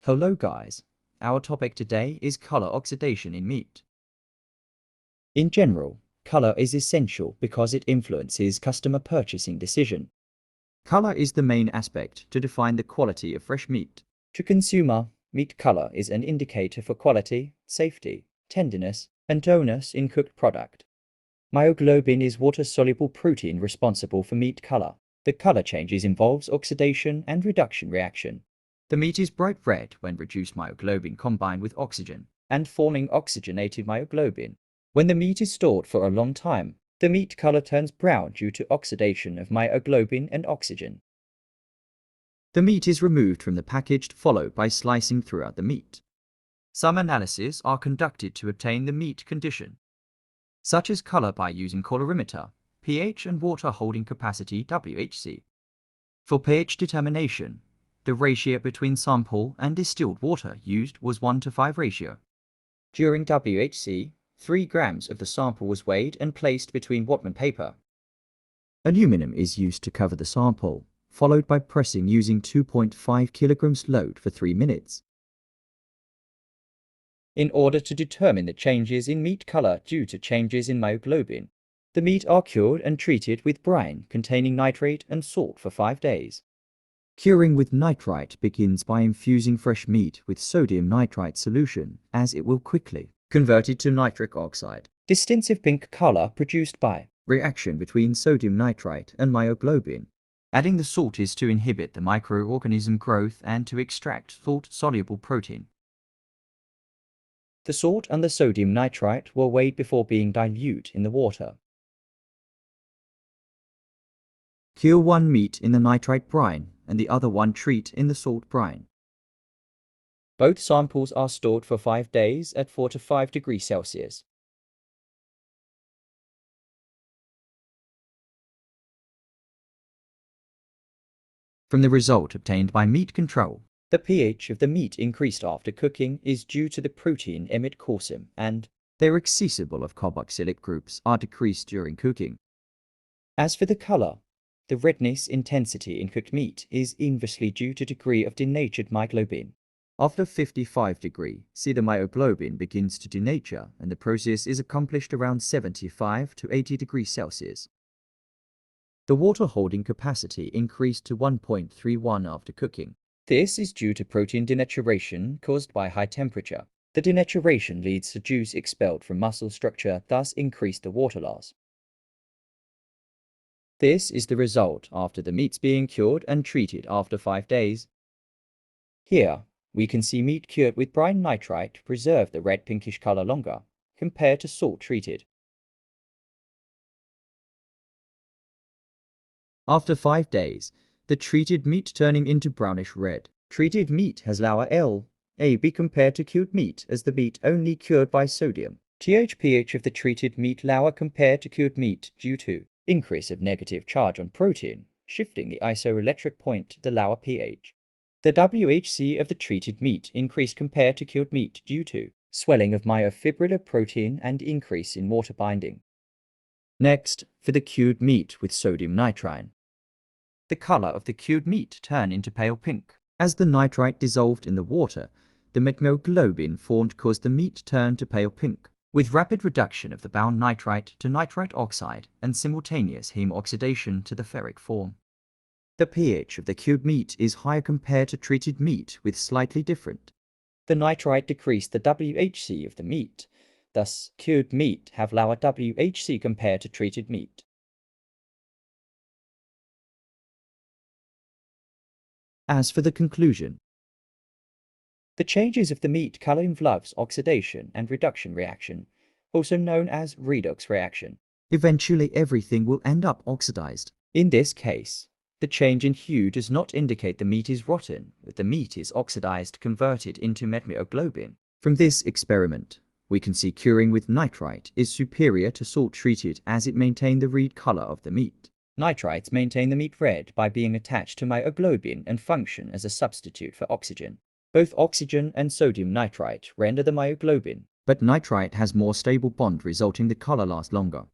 Hello guys, our topic today is color oxidation in meat. In general, color is essential because it influences customer purchasing decision. Color is the main aspect to define the quality of fresh meat. To consumer, meat color is an indicator for quality, safety, tenderness, and tonus in cooked product. Myoglobin is water-soluble protein responsible for meat color. The color changes involves oxidation and reduction reaction. The meat is bright red when reduced myoglobin combined with oxygen and forming oxygenated myoglobin. When the meat is stored for a long time, the meat color turns brown due to oxidation of myoglobin and oxygen. The meat is removed from the package followed by slicing throughout the meat. Some analyses are conducted to obtain the meat condition, such as color by using colorimeter, pH and water holding capacity (WHC). For pH determination, the ratio between sample and distilled water used was 1:5 ratio. During WHC, 3 grams of the sample was weighed and placed between Whatman paper. Aluminum is used to cover the sample, followed by pressing using 2.5 kilograms load for 3 minutes. In order to determine the changes in meat color due to changes in myoglobin, the meat are cured and treated with brine containing nitrate and salt for 5 days. Curing with nitrite begins by infusing fresh meat with sodium nitrite solution, as it will quickly convert it to nitric oxide. Distinctive pink color produced by reaction between sodium nitrite and myoglobin. Adding the salt is to inhibit the microorganism growth and to extract salt-soluble protein. The salt and the sodium nitrite were weighed before being diluted in the water. Cure one meat in the nitrite brine and the other one treat in the salt brine. Both samples are stored for 5 days at 4 to 5 degrees Celsius. From the result obtained by meat control, the pH of the meat increased after cooking is due to the protein emit coursum and their accessible of carboxylic groups are decreased during cooking. As for the color, the redness intensity in cooked meat is inversely due to degree of denatured myoglobin. After 55 degrees C, the myoglobin begins to denature and the process is accomplished around 75 to 80 degrees Celsius. The water holding capacity increased to 1.31 after cooking. This is due to protein denaturation caused by high temperature. The denaturation leads to juice expelled from muscle structure, thus increase the water loss. This is the result after the meats being cured and treated after 5 days. Here, we can see meat cured with brine nitrite preserve the red pinkish color longer, compared to salt treated. After 5 days, the treated meat turning into brownish red. Treated meat has lower LAB compared to cured meat as the meat only cured by sodium. pH of the treated meat lower compared to cured meat due to increase of negative charge on protein, shifting the isoelectric point to the lower pH. The WHC of the treated meat increased compared to cured meat due to swelling of myofibrillar protein and increase in water binding. Next, for the cured meat with sodium nitrite. The color of the cured meat turned into pale pink. As the nitrite dissolved in the water, the myoglobin formed caused the meat turn to pale pink, with rapid reduction of the bound nitrite to nitrite oxide and simultaneous heme oxidation to the ferric form. The pH of the cured meat is higher compared to treated meat with slightly different. The nitrite decreased the WHC of the meat, thus cured meat have lower WHC compared to treated meat. As for the conclusion, the changes of the meat color involves oxidation and reduction reaction, also known as redox reaction. Eventually everything will end up oxidized. In this case, the change in hue does not indicate the meat is rotten, but the meat is oxidized converted into myoglobin. From this experiment, we can see curing with nitrite is superior to salt treated as it maintained the red color of the meat. Nitrites maintain the meat red by being attached to myoglobin and function as a substitute for oxygen. Both oxygen and sodium nitrite render the myoglobin, but nitrite has more stable bond resulting the color lasts longer.